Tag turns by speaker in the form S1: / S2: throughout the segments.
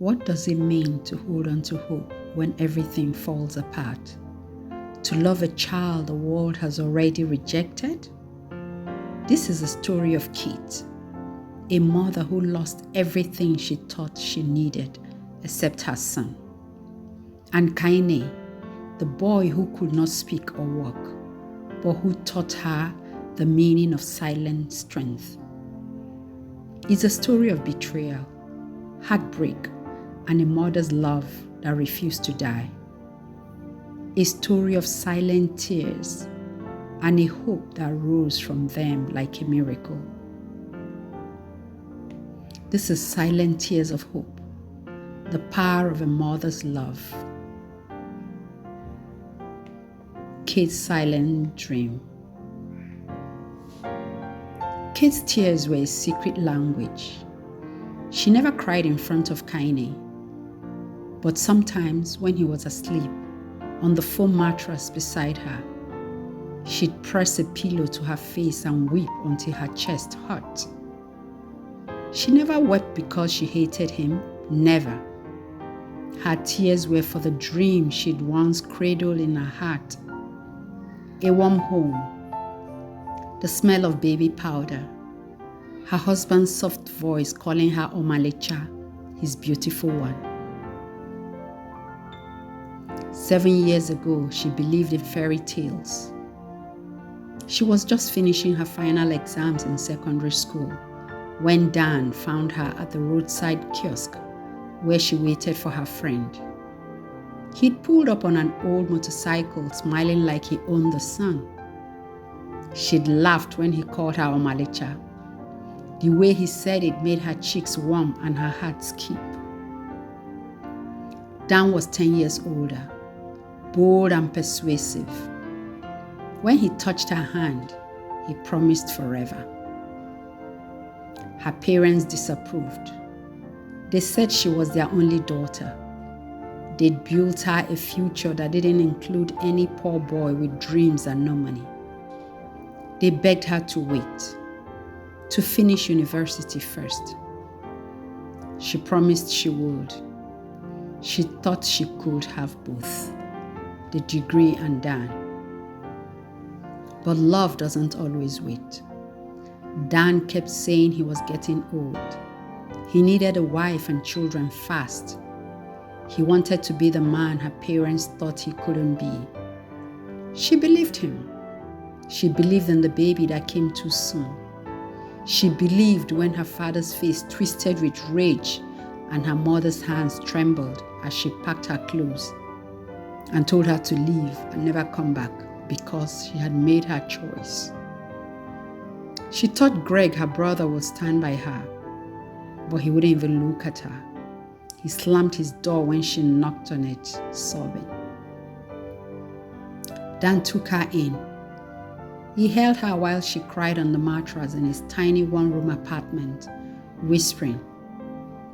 S1: What does it mean to hold on to hope when everything falls apart? To love a child the world has already rejected? This is a story of Kate, a mother who lost everything she thought she needed except her son. And Kaine, the boy who could not speak or walk, but who taught her the meaning of silent strength. It's a story of betrayal, heartbreak, and a mother's love that refused to die. A story of silent tears and a hope that rose from them like a miracle. This is Silent Tears of Hope, the power of a mother's love. Kate's silent dream. Kate's tears were a secret language. She never cried in front of Kaine, but sometimes when he was asleep on the foam mattress beside her, she'd press a pillow to her face and weep until her chest hurt. She never wept because she hated him, never. Her tears were for the dream she'd once cradled in her heart. A warm home, the smell of baby powder, her husband's soft voice calling her Omalecha, his beautiful one. 7 years ago, she believed in fairy tales. She was just finishing her final exams in secondary school when Dan found her at the roadside kiosk where she waited for her friend. He'd pulled up on an old motorcycle, smiling like he owned the sun. She'd laughed when he called her Omalecha. The way he said it made her cheeks warm and her heart skip. Dan was 10 years older, bold and persuasive. When he touched her hand, he promised forever. Her parents disapproved. They said she was their only daughter. They'd built her a future that didn't include any poor boy with dreams and no money. They begged her to wait, to finish university first. She promised she would. She thought she could have both, the degree and Dan. But love doesn't always wait. Dan kept saying he was getting old. He needed a wife and children fast. He wanted to be the man her parents thought he couldn't be. She believed him. She believed in the baby that came too soon. She believed when her father's face twisted with rage and her mother's hands trembled as she packed her clothes and told her to leave and never come back because she had made her choice. She thought Greg, her brother, would stand by her, but he wouldn't even look at her. He slammed his door when she knocked on it, sobbing. Dan took her in. He held her while she cried on the mattress in his tiny one-room apartment, whispering,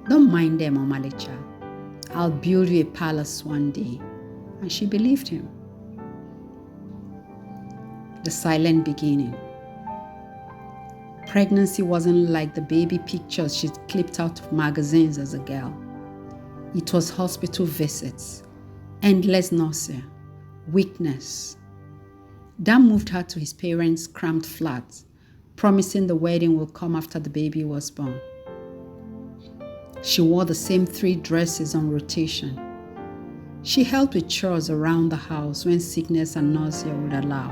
S1: "Don't mind them, Omalecha. I'll build you a palace one day." And she believed him. The silent beginning. Pregnancy wasn't like the baby pictures she'd clipped out of magazines as a girl. It was hospital visits, endless nausea, weakness. Dan moved her to his parents' cramped flat, promising the wedding will come after the baby was born. She wore the same 3 dresses on rotation. She helped with chores around the house when sickness and nausea would allow,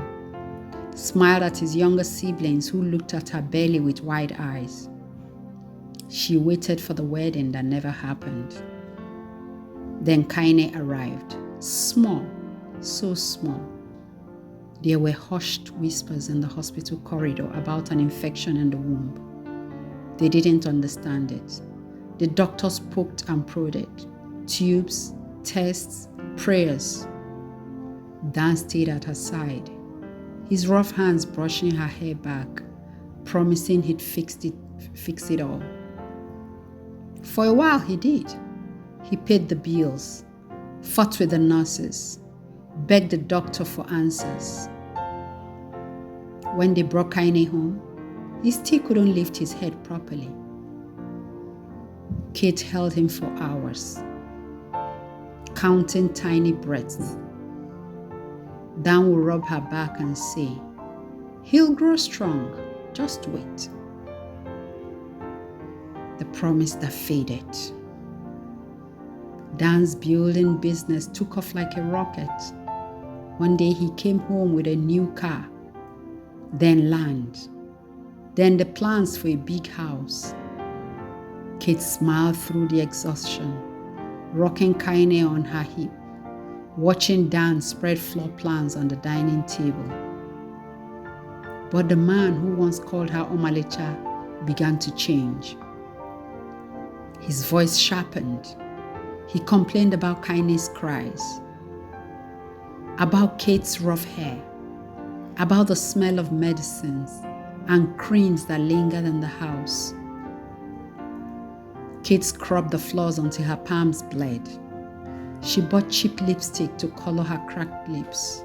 S1: smiled at his younger siblings who looked at her belly with wide eyes. She waited for the wedding that never happened. Then Kaine arrived, small, so small. There were hushed whispers in the hospital corridor about an infection in the womb. They didn't understand it. The doctors poked and prodded. Tubes, tests, prayers. Dan stayed at her side, his rough hands brushing her hair back, promising he'd fix it all. For a while he did. He paid the bills, fought with the nurses, begged the doctor for answers. When they brought Kaine home, he still couldn't lift his head properly. Kate held him for hours, counting tiny breaths. Dan would rub her back and say, "He'll grow strong, just wait." The promise that faded. Dan's building business took off like a rocket. One day he came home with a new car, then land, then the plans for a big house. Kate smiled through the exhaustion, rocking Kaine on her hip, watching Dan spread floor plans on the dining table. But the man who once called her Omalicha began to change. His voice sharpened. He complained about Kaine's cries, about Kate's rough hair, about the smell of medicines and creams that lingered in the house. Kate scrubbed the floors until her palms bled. She bought cheap lipstick to color her cracked lips.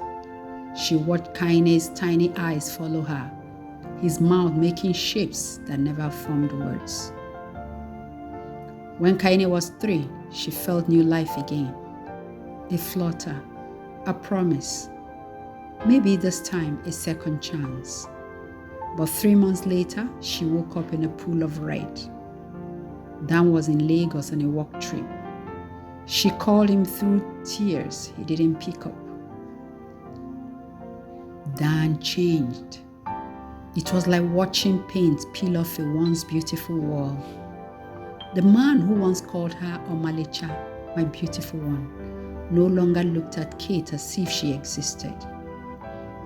S1: She watched Kaine's tiny eyes follow her, his mouth making shapes that never formed words. When Kaine was 3, she felt new life again. A flutter, a promise, maybe this time a second chance. But 3 months later, she woke up in a pool of red. Dan was in Lagos on a work trip. She called him through tears. He didn't pick up. Dan changed. It was like watching paint peel off a once beautiful wall. The man who once called her Omalicha, my beautiful one, no longer looked at Kate as if she existed.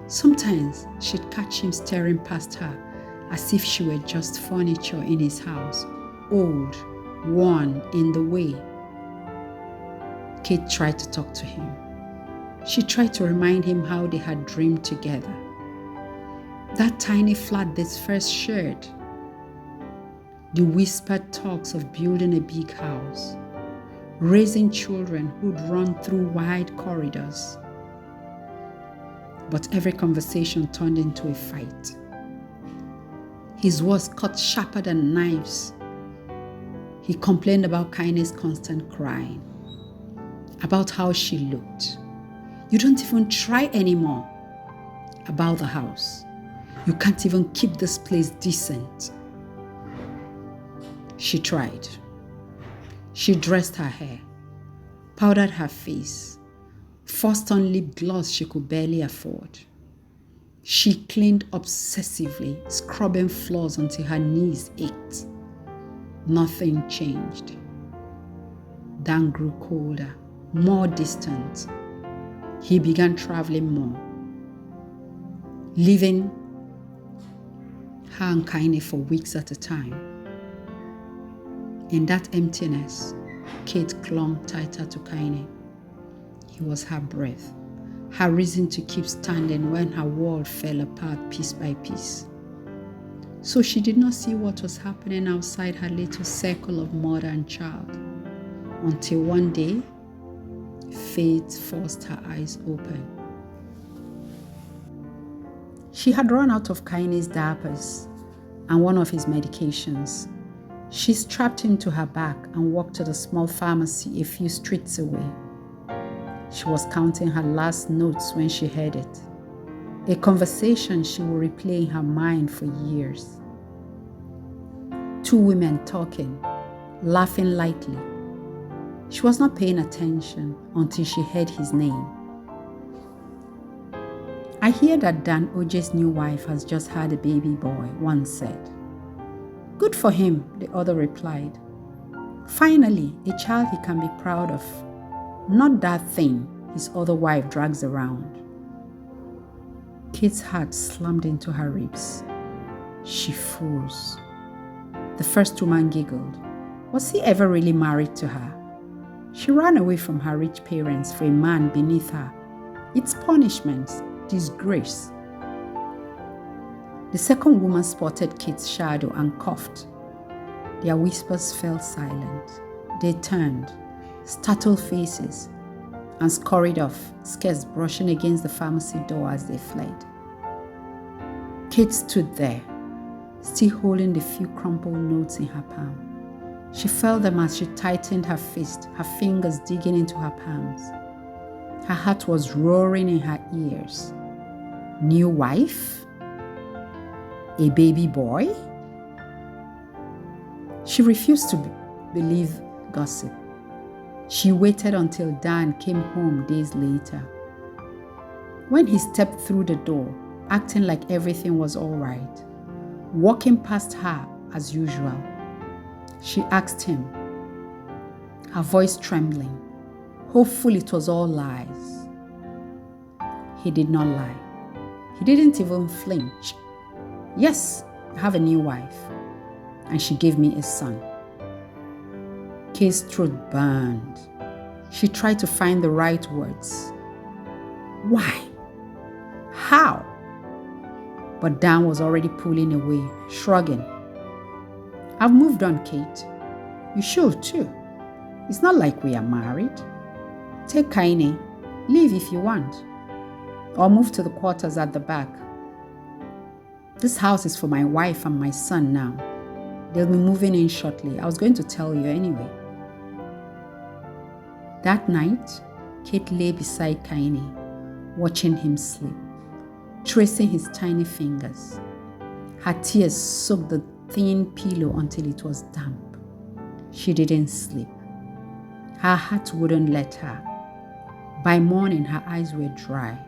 S1: Sometimes she'd catch him staring past her as if she were just furniture in his house, old, worn, in the way. Kate tried to talk to him. She tried to remind him how they had dreamed together. That tiny flat they first shared. The whispered talks of building a big house, raising children who'd run through wide corridors. But every conversation turned into a fight. His words cut sharper than knives. He complained about Kaine's constant crying, about how she looked. "You don't even try anymore." About the house. "You can't even keep this place decent." She tried. She dressed her hair, powdered her face, forced on lip gloss she could barely afford. She cleaned obsessively, scrubbing floors until her knees ached. Nothing changed. Dan grew colder, more distant. He began traveling more, leaving her and Kaine for weeks at a time. In that emptiness, Kate clung tighter to Kaine. He was her breath, her reason to keep standing when her world fell apart piece by piece. So she did not see what was happening outside her little circle of mother and child, until one day, fate forced her eyes open. She had run out of Kaine's diapers and one of his medications. She strapped him to her back and walked to the small pharmacy a few streets away. She was counting her last notes when she heard it, a conversation she would replay in her mind for years. 2 women talking, laughing lightly. She was not paying attention until she heard his name. "I hear that Dan Oje's new wife has just had a baby boy," one said. "Good for him," the other replied. "Finally, a child he can be proud of, not that thing his other wife drags around." Kate's heart slammed into her ribs. She froze. The first woman giggled. Was he ever really married to her? She ran away from her rich parents for a man beneath her. It's punishment, disgrace. The second woman spotted Kate's shadow and coughed. Their whispers fell silent. They turned, startled faces, and scurried off, skirts brushing against the pharmacy door as they fled. Kate stood there, still holding the few crumpled notes in her palm. She felt them as she tightened her fist, her fingers digging into her palms. Her heart was roaring in her ears. New wife? A baby boy? She refused to believe gossip. She waited until Dan came home days later. When he stepped through the door, acting like everything was all right, walking past her as usual, she asked him, her voice trembling, hopeful it was all lies. He did not lie. He didn't even flinch. Yes, I have a new wife, and she gave me a son. Kay's throat burned. She tried to find the right words. Why? How? But Dan was already pulling away, shrugging. I've moved on, Kate. You should too. It's not like we are married. Take Kaine. Leave if you want. Or move to the quarters at the back. This house is for my wife and my son now. They'll be moving in shortly. I was going to tell you anyway. That night, Kate lay beside Kaine, watching him sleep, tracing his tiny fingers. Her tears soaked the thin pillow until it was damp. She didn't sleep. Her heart wouldn't let her. By morning, her eyes were dry,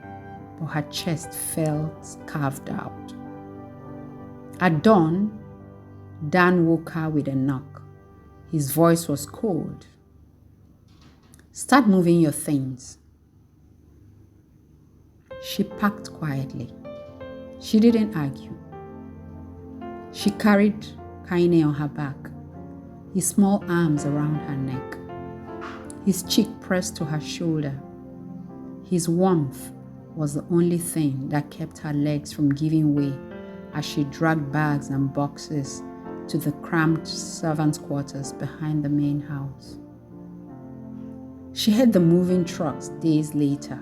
S1: but her chest felt carved out. At dawn, Dan woke her with a knock. His voice was cold. Start moving your things. She packed quietly. She didn't argue. She carried Kaine on her back, his small arms around her neck, his cheek pressed to her shoulder. His warmth was the only thing that kept her legs from giving way as she dragged bags and boxes to the cramped servants' quarters behind the main house. She heard the moving trucks days later,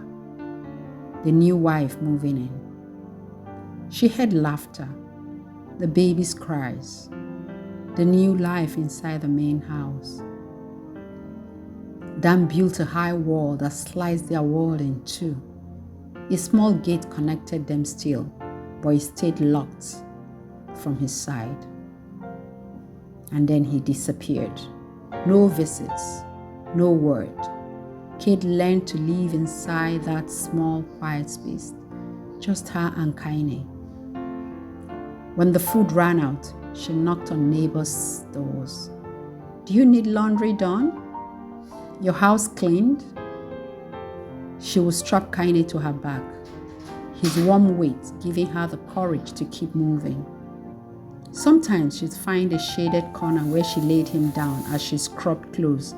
S1: the new wife moving in. She heard laughter, the baby's cries, the new life inside the main house. Dan built a high wall that sliced their world in two. A small gate connected them still, but it stayed locked from his side. And then he disappeared. No visits, no word. Kate learned to live inside that small, quiet space, just her and Kaine. When the food ran out, she knocked on neighbors' doors. Do you need laundry done? Your house cleaned? She would strap Kaine to her back, his warm weight giving her the courage to keep moving. Sometimes she'd find a shaded corner where she laid him down as she scrubbed clothes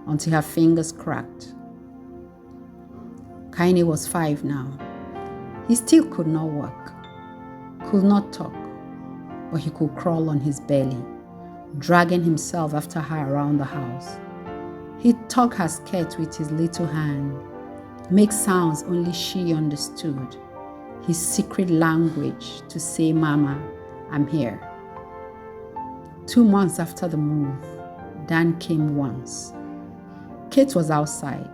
S1: until her fingers cracked. Kaine was 5 now. He still could not walk, could not talk, but he could crawl on his belly, dragging himself after her around the house. He'd tug her skirt with his little hand, make sounds only she understood, his secret language to say, Mama, I'm here. 2 months after the move, Dan came once. Kate was outside,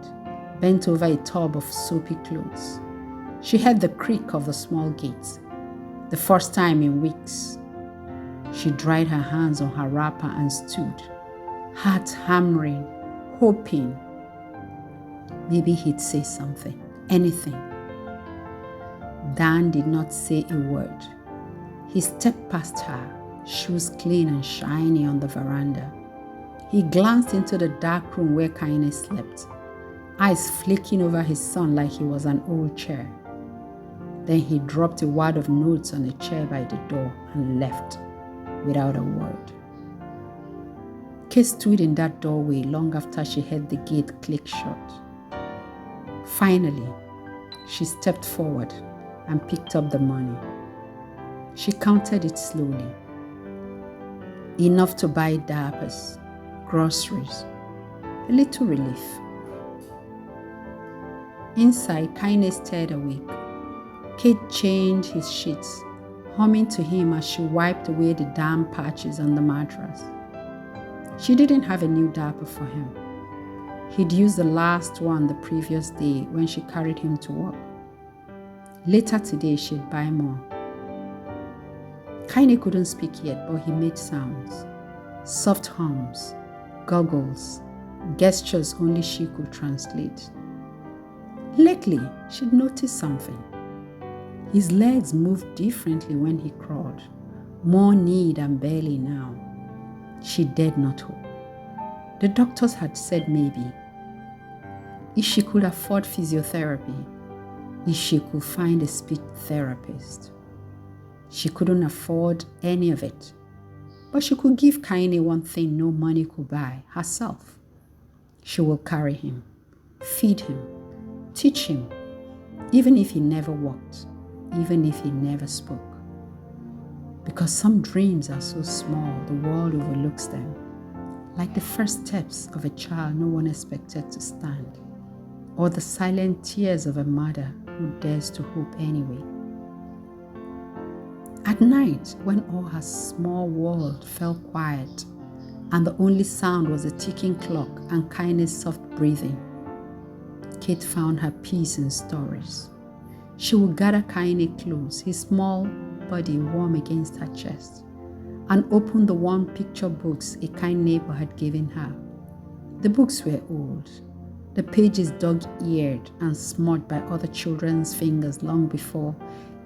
S1: bent over a tub of soapy clothes. She heard the creak of the small gate, the first time in weeks. She dried her hands on her wrapper and stood, heart hammering, hoping maybe he'd say something, anything. Dan did not say a word. He stepped past her, shoes clean and shiny on the veranda. He glanced into the dark room where Kaine slept, eyes flicking over his son like he was an old chair. Then he dropped a wad of notes on a chair by the door and left without a word. Kate stood in that doorway long after she heard the gate click shut. Finally, she stepped forward and picked up the money. She counted it slowly. Enough to buy diapers, groceries, a little relief. Inside, Kaine stared awake. Kate changed his sheets, humming to him as she wiped away the damp patches on the mattress. She didn't have a new diaper for him. He'd used the last one the previous day when she carried him to work. Later today, she'd buy more. Kaine couldn't speak yet, but he made sounds. Soft hums, gurgles, gestures only she could translate. Lately, she'd noticed something. His legs moved differently when he crawled, more knee than belly now. She dared not hope. The doctors had said maybe. If she could afford physiotherapy, if she could find a speech therapist. She couldn't afford any of it, but she could give Kaine one thing no money could buy, herself. She will carry him, feed him, teach him, even if he never walked, even if he never spoke. Because some dreams are so small, the world overlooks them, like the first steps of a child no one expected to stand, or the silent tears of a mother who dares to hope anyway. At night, when all her small world fell quiet, and the only sound was a ticking clock and Kaine's soft breathing, Kate found her peace in stories. She would gather Kaine close, his small body warm against her chest, and open the worn picture books a kind neighbor had given her. The books were old, the pages dog-eared and smudged by other children's fingers long before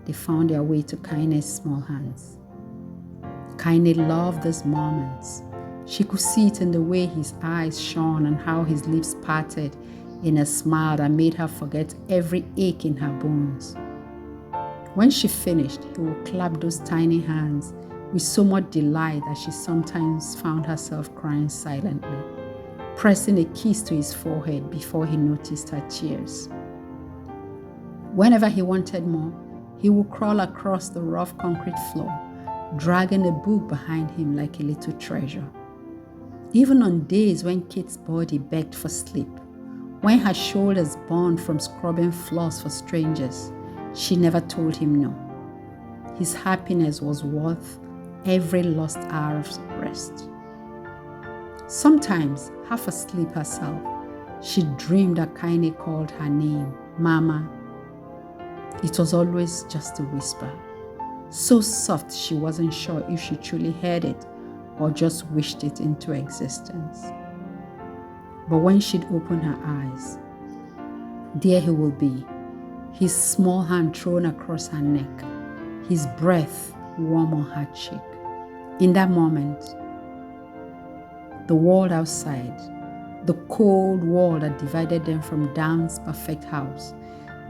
S1: they found their way to Kaine's small hands. Kaine loved these moments. She could see it in the way his eyes shone and how his lips parted in a smile that made her forget every ache in her bones. When she finished, he would clap those tiny hands with so much delight that she sometimes found herself crying silently, pressing a kiss to his forehead before he noticed her tears. Whenever he wanted more, he would crawl across the rough concrete floor, dragging a book behind him like a little treasure. Even on days when Kate's body begged for sleep, when her shoulders burned from scrubbing floors for strangers, she never told him no. His happiness was worth every lost hour of rest. Sometimes, half asleep herself, she dreamed that Kaine called her name, Mama. It was always just a whisper, so soft she wasn't sure if she truly heard it or just wished it into existence. But when she'd open her eyes, there he will be, his small hand thrown across her neck, his breath warm on her cheek. In that moment, the world outside, the cold wall that divided them from Dan's perfect house,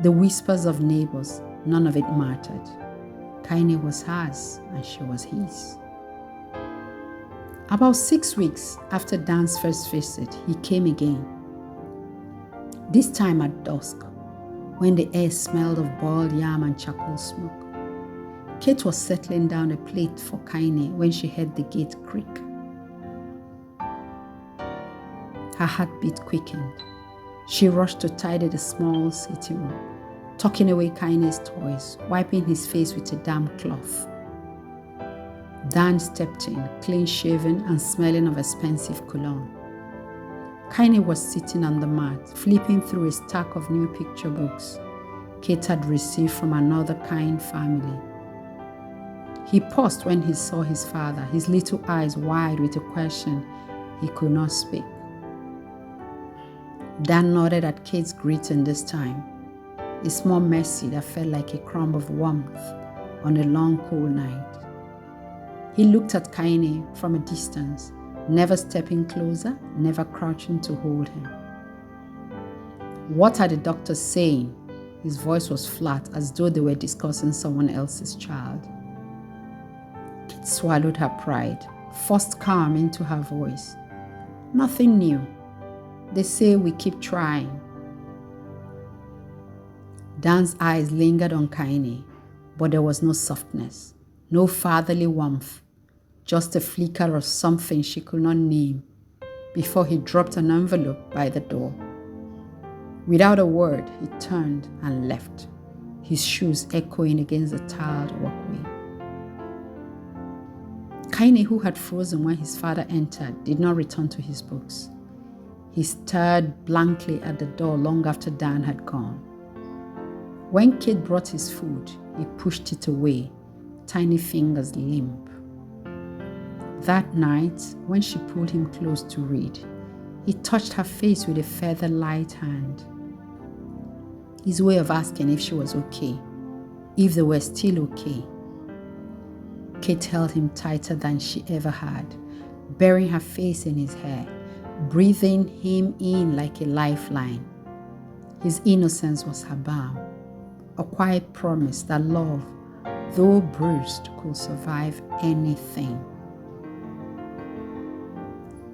S1: the whispers of neighbors, none of it mattered. Kaine was hers and she was his. About 6 weeks after Dan's first visit, he came again. This time at dusk, when the air smelled of boiled yam and charcoal smoke. Kate was settling down a plate for Kaine when she heard the gate creak. Her heartbeat quickened. She rushed to tidy the small sitting room, tucking away Kaine's toys, wiping his face with a damp cloth. Dan stepped in, clean-shaven and smelling of expensive cologne. Kaine was sitting on the mat, flipping through a stack of new picture books Kate had received from another kind family. He paused when he saw his father, his little eyes wide with a question he could not speak. Dan nodded at Kate's greeting this time, a small mercy that felt like a crumb of warmth on a long, cold night. He looked at Kaine from a distance, never stepping closer, never crouching to hold him. "What are the doctors saying?" His voice was flat, as though they were discussing someone else's child. Kate swallowed her pride, forced calm into her voice. "Nothing new. They say we keep trying." Dan's eyes lingered on Kaine, but there was no softness, no fatherly warmth, just a flicker of something she could not name, before he dropped an envelope by the door. Without a word, he turned and left, his shoes echoing against the tiled walkway. Kaine, who had frozen when his father entered, did not return to his books. He stared blankly at the door long after Dan had gone. When Kate brought his food, he pushed it away, tiny fingers limp. That night, when she pulled him close to read, he touched her face with a feather-light hand. His way of asking if she was okay, if they were still okay. Kate held him tighter than she ever had, burying her face in his hair, breathing him in like a lifeline. His innocence was her balm, a quiet promise that love, though bruised, could survive anything.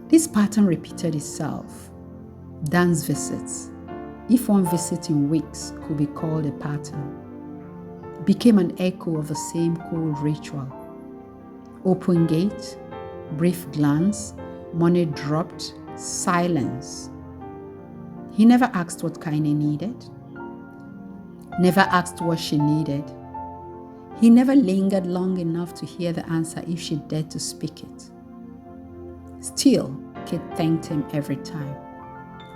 S1: This pattern repeated itself. Dan's visits, if one visit in weeks could be called a pattern, became an echo of the same cold ritual. Open gate, brief glance, money dropped, silence. He never asked what Kaine needed, never asked what she needed. He never lingered long enough to hear the answer if she dared to speak it. Still, Kate thanked him every time,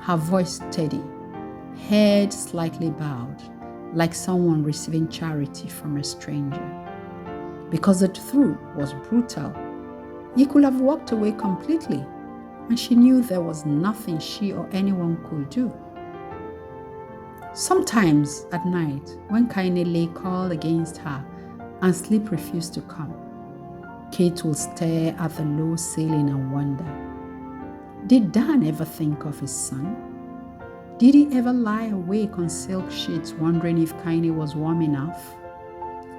S1: her voice steady, head slightly bowed, like someone receiving charity from a stranger. Because the truth was brutal. He could have walked away completely, and she knew there was nothing she or anyone could do. Sometimes at night, when Kaine lay coiled against her and sleep refused to come, Kate would stare at the low ceiling and wonder, did Dan ever think of his son? Did he ever lie awake on silk sheets wondering if Kaine was warm enough?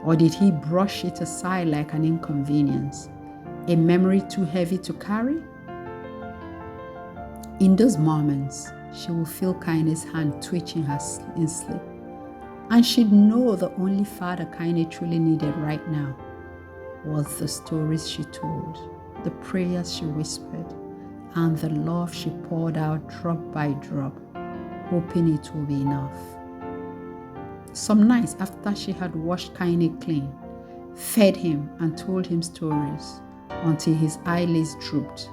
S1: Or did he brush it aside like an inconvenience, a memory too heavy to carry? In those moments, she would feel Kaine's hand twitching her in sleep, and she'd know the only father Kaine truly needed right now was the stories she told, the prayers she whispered, and the love she poured out drop by drop, hoping it will be enough. Some nights after she had washed Kaine clean, fed him and told him stories until his eyelids drooped,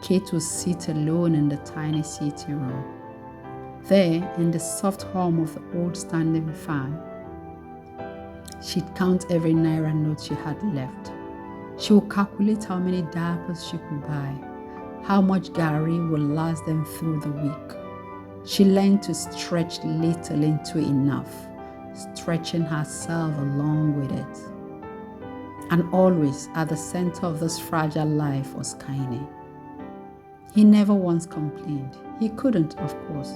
S1: Kate would sit alone in the tiny sitting room. There, in the soft hum of the old standing fan, she'd count every naira note she had left. She would calculate how many diapers she could buy, how much gari would last them through the week. She learned to stretch little into enough, stretching herself along with it. And always at the center of this fragile life was Kaine. He never once complained. He couldn't, of course,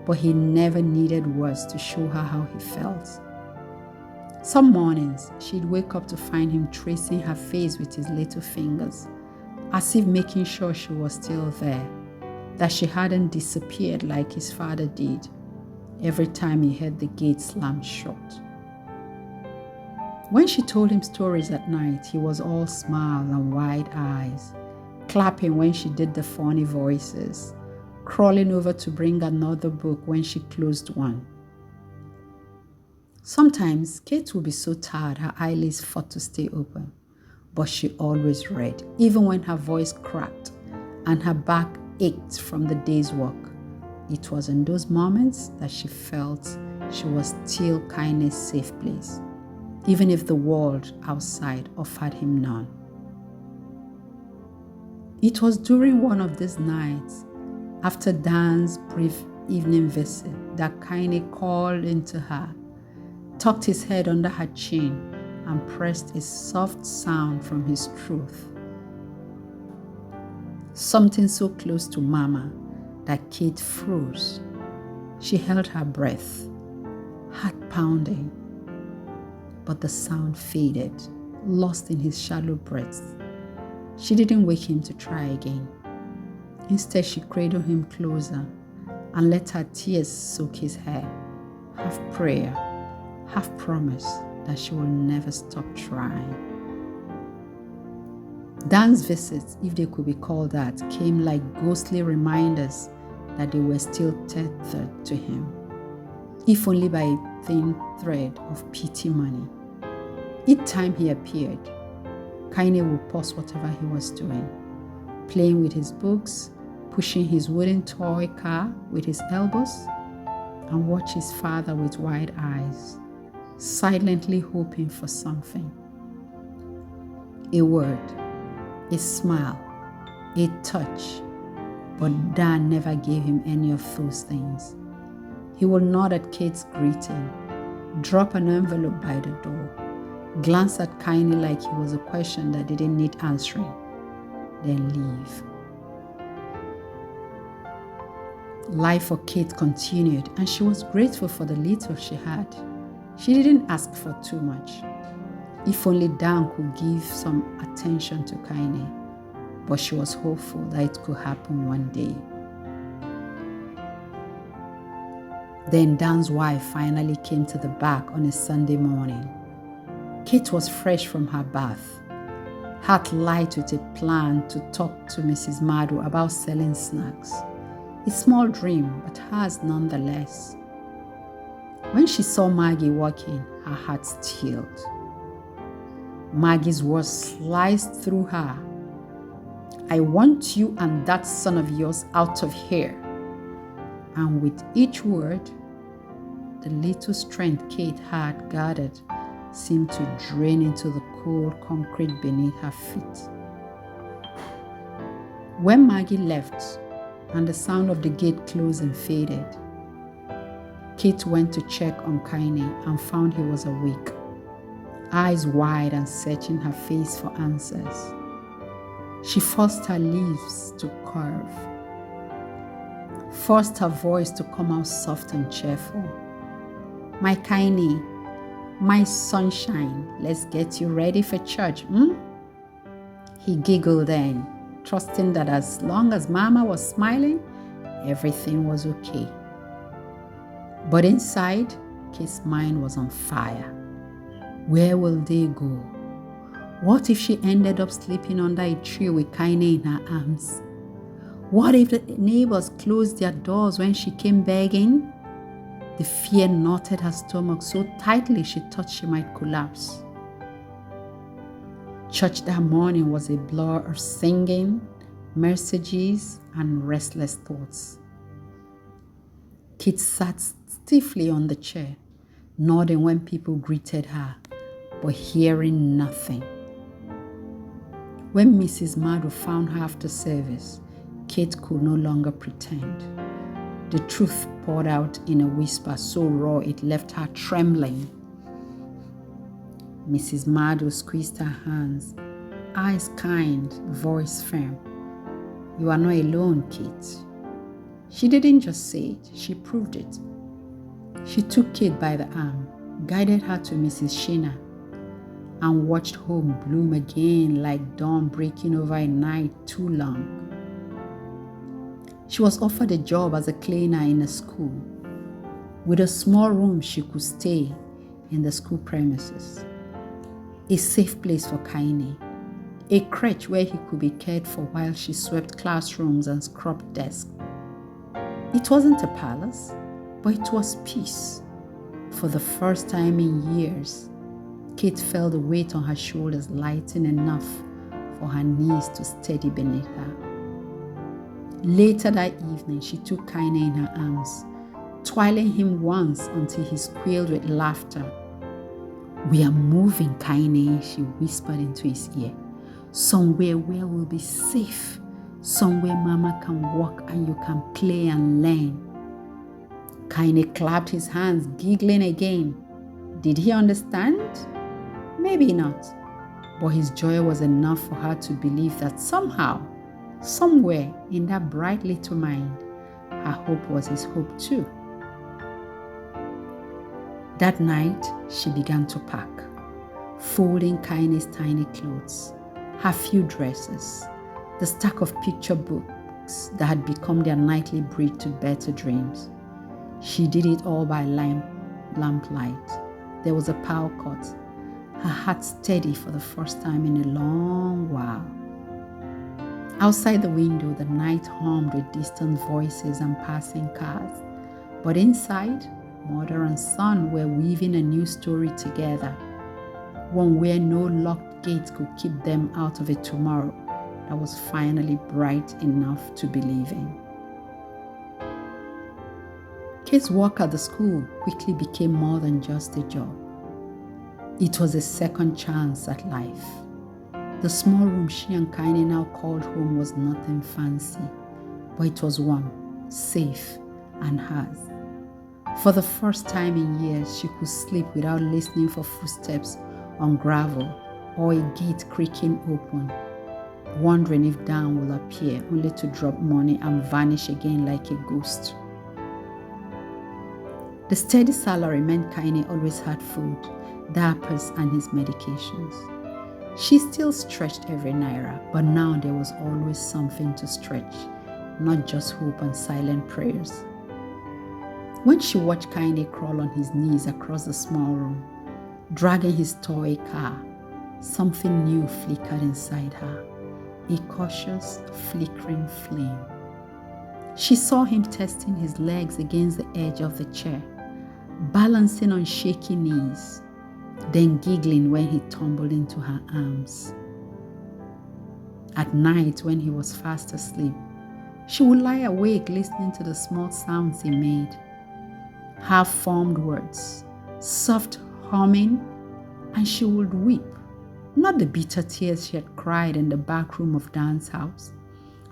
S1: but he never needed words to show her how he felt. Some mornings, she'd wake up to find him tracing her face with his little fingers, as if making sure she was still there, that she hadn't disappeared like his father did every time he heard the gate slam shut. When she told him stories at night, he was all smiles and wide eyes, clapping when she did the funny voices, crawling over to bring another book when she closed one. Sometimes Kate would be so tired her eyelids fought to stay open, but she always read, even when her voice cracked and her back ached from the day's work. It was in those moments that she felt she was still Kaine's safe place, even if the world outside offered him none. It was during one of these nights, after Dan's brief evening visit, that Kaine called into her, tucked his head under her chin, and pressed a soft sound from his truth. Something so close to Mama that Kate froze. She held her breath, heart pounding, but the sound faded, lost in his shallow breath. She didn't wake him to try again. Instead, she cradled him closer and let her tears soak his hair, half prayer, half promise that she will never stop trying. Dan's visits, if they could be called that, came like ghostly reminders that they were still tethered to him, if only by a thin thread of pity money. Each time he appeared, Kaine would pause whatever he was doing, playing with his books, pushing his wooden toy car with his elbows, and watch his father with wide eyes, silently hoping for something. A word, a smile, a touch, but Dan never gave him any of those things. He would nod at Kate's greeting, drop an envelope by the door, glance at Kaine like he was a question that didn't need answering, then leave. Life for Kate continued, and she was grateful for the little she had. She didn't ask for too much. If only Dan could give some attention to Kaine, but she was hopeful that it could happen one day. Then Dan's wife finally came to the back on a Sunday morning. Kate was fresh from her bath, heart light with a plan to talk to Mrs. Madu about selling snacks. A small dream, but hers nonetheless. When she saw Maggie walking, her heart stilled. Maggie's words sliced through her. "I want you and that son of yours out of here." And with each word, the little strength Kate had gathered seemed to drain into the cold concrete beneath her feet. When Maggie left and the sound of the gate closing faded, Kate went to check on Kaine and found he was awake, eyes wide and searching her face for answers. She forced her lips to curve, forced her voice to come out soft and cheerful. "My Kaine, my sunshine, let's get you ready for church, He giggled then, trusting that as long as Mama was smiling, everything was okay. But inside, Kate's mind was on fire. Where will they go? What if she ended up sleeping under a tree with Kaine in her arms? What if the neighbors closed their doors when she came begging? The fear knotted her stomach so tightly she thought she might collapse. Church that morning was a blur of singing, messages, and restless thoughts. Kate sat stiffly on the chair, nodding when people greeted her, but hearing nothing. When Mrs. Madu found her after service, Kate could no longer pretend. The truth poured out in a whisper so raw it left her trembling. Mrs. Madu squeezed her hands, eyes kind, voice firm. "You are not alone, Kate." She didn't just say it, she proved it. She took Kate by the arm, guided her to Mrs. Sheena, and watched home bloom again like dawn breaking over a night too long. She was offered a job as a cleaner in a school, with a small room she could stay in the school premises. A safe place for Kaine, a crèche where he could be cared for while she swept classrooms and scrubbed desks. It wasn't a palace, but it was peace. For the first time in years, Kate felt the weight on her shoulders lighten enough for her knees to steady beneath her. Later that evening, she took Kaine in her arms, twirling him once until he squealed with laughter. "We are moving, Kaine," she whispered into his ear. "Somewhere where we'll be safe, somewhere Mama can walk and you can play and learn." Kaine clapped his hands, giggling again. Did he understand? Maybe not, but his joy was enough for her to believe that somehow, somewhere in that bright little mind, her hope was his hope too. That night, she began to pack, folding Kaine's tiny clothes, her few dresses, the stack of picture books that had become their nightly bridge to better dreams. She did it all by lamplight. There was a power cut, her heart steady for the first time in a long while. Outside the window, the night hummed with distant voices and passing cars. But inside, mother and son were weaving a new story together, one where no locked gate could keep them out of a tomorrow that was finally bright enough to believe in. Kate's work at the school quickly became more than just a job. It was a second chance at life. The small room she and Kaine now called home was nothing fancy, but it was warm, safe, and hers. For the first time in years, she could sleep without listening for footsteps on gravel or a gate creaking open, wondering if Dan will appear only to drop money and vanish again like a ghost. The steady salary meant Kaine always had food, diapers, and his medications. She still stretched every naira, but now there was always something to stretch, not just hope and silent prayers. When she watched Kaine crawl on his knees across the small room, dragging his toy car, something new flickered inside her, a cautious, flickering flame. She saw him testing his legs against the edge of the chair, balancing on shaky knees, then giggling when he tumbled into her arms. At night, when he was fast asleep, she would lie awake listening to the small sounds he made, half-formed words, soft humming, and she would weep, not the bitter tears she had cried in the back room of Dan's house,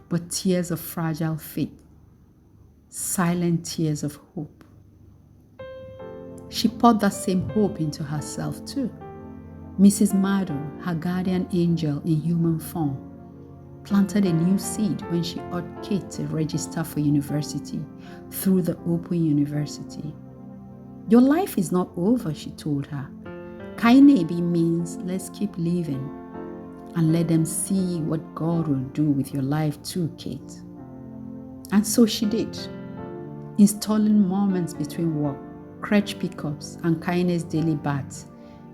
S1: but tears of fragile faith, silent tears of hope. She poured that same hope into herself too. Mrs. Maddow, her guardian angel in human form, planted a new seed when she urged Kate to register for university through the Open University. Your life is not over, she told her. Kaine means let's keep living and let them see what God will do with your life too, Kate. And so she did, installing moments between work, crèche pickups, and Kaine's daily baths.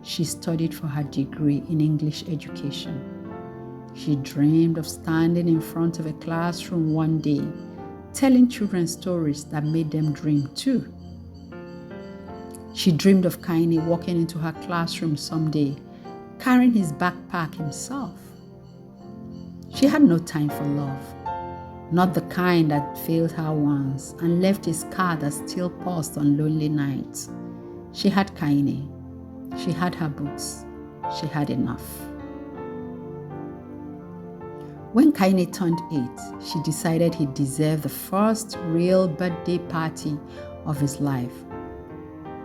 S1: She studied for her degree in English education. She dreamed of standing in front of a classroom one day, telling children stories that made them dream too. She dreamed of Kaine walking into her classroom someday, carrying his backpack himself. She had no time for love, not the kind that failed her once and left his car that still paused on lonely nights. She had Kaine. She had her books. She had enough. When Kaine turned 8, she decided he deserved the first real birthday party of his life.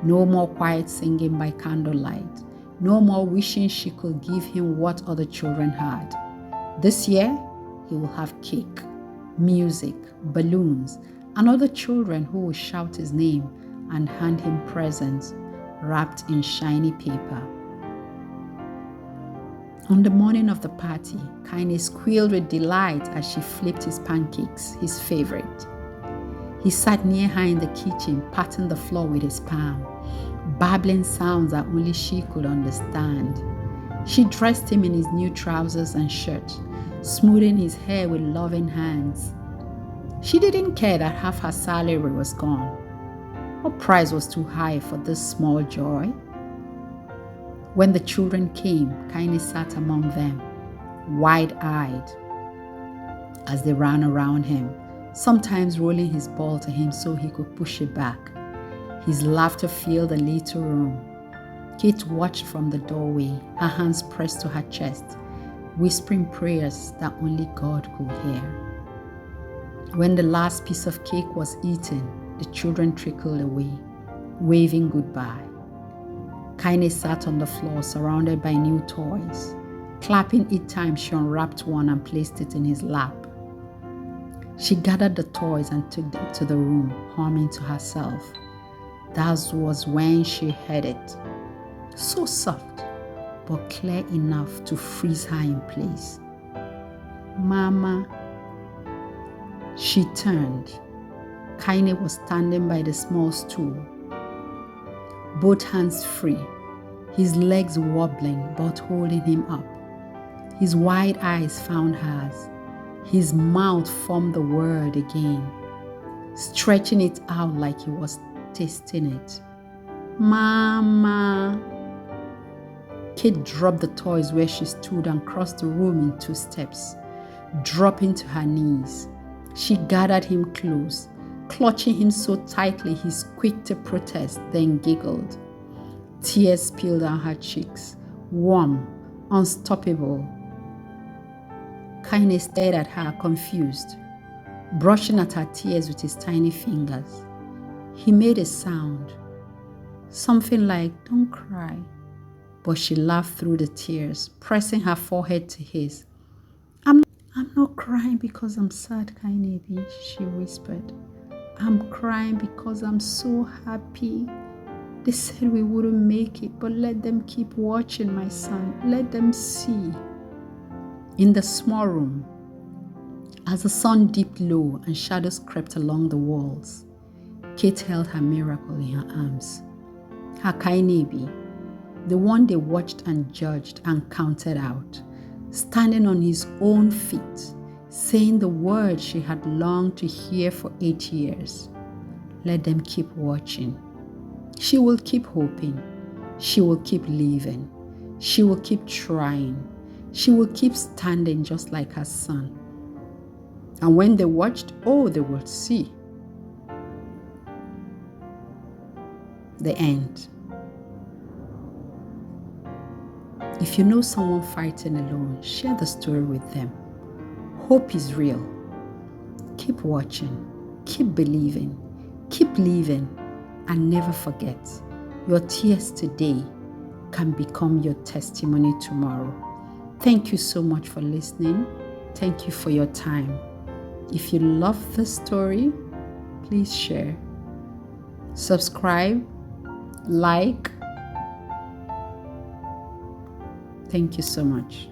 S1: No more quiet singing by candlelight. No more wishing she could give him what other children had. This year, he will have cake, music, balloons, and other children who will shout his name and hand him presents wrapped in shiny paper. On the morning of the party, Kaine squealed with delight as she flipped his pancakes, his favorite. He sat near her in the kitchen, patting the floor with his palm, babbling sounds that only she could understand. She dressed him in his new trousers and shirt, smoothing his hair with loving hands. She didn't care that half her salary was gone. Her price was too high for this small joy. When the children came, Kaine sat among them, wide-eyed, as they ran around him, sometimes rolling his ball to him so he could push it back. His laughter filled the little room. Kate watched from the doorway, her hands pressed to her chest, whispering prayers that only God could hear. When the last piece of cake was eaten, the children trickled away, waving goodbye. Kaine sat on the floor surrounded by new toys, clapping each time she unwrapped one and placed it in his lap. She gathered the toys and took them to the room, humming to herself. That was when she heard it. So soft, but clear enough to freeze her in place. Mama. She turned. Kaine was standing by the small stool, both hands free, his legs wobbling but holding him up. His wide eyes found hers. His mouth formed the word again, stretching it out like he was tasting it. Mama. Kate dropped the toys where she stood and crossed the room in 2 steps, dropping to her knees. She gathered him close, clutching him so tightly he squeaked a protest, then giggled. Tears spilled down her cheeks, warm, unstoppable. Kaine stared at her, confused, brushing at her tears with his tiny fingers. He made a sound, something like, "Don't cry." But she laughed through the tears, pressing her forehead to his. I'm not crying because I'm sad, Kaine, she whispered. I'm crying because I'm so happy. They said we wouldn't make it, but let them keep watching, my son. Let them see. In the small room, as the sun dipped low and shadows crept along the walls, Kate held her miracle in her arms. Her Kaine, the one they watched and judged and counted out, standing on his own feet, saying the words she had longed to hear for 8 years. Let them keep watching. She will keep hoping. She will keep living. She will keep trying. She will keep standing just like her son. And when they watched, they will see. The end. If you know someone fighting alone, share the story with them. Hope is real. Keep watching, keep believing, keep living, and never forget, your tears today can become your testimony tomorrow. Thank you so much for listening. Thank you for your time. If you love this story, please share, subscribe, like. Thank you so much.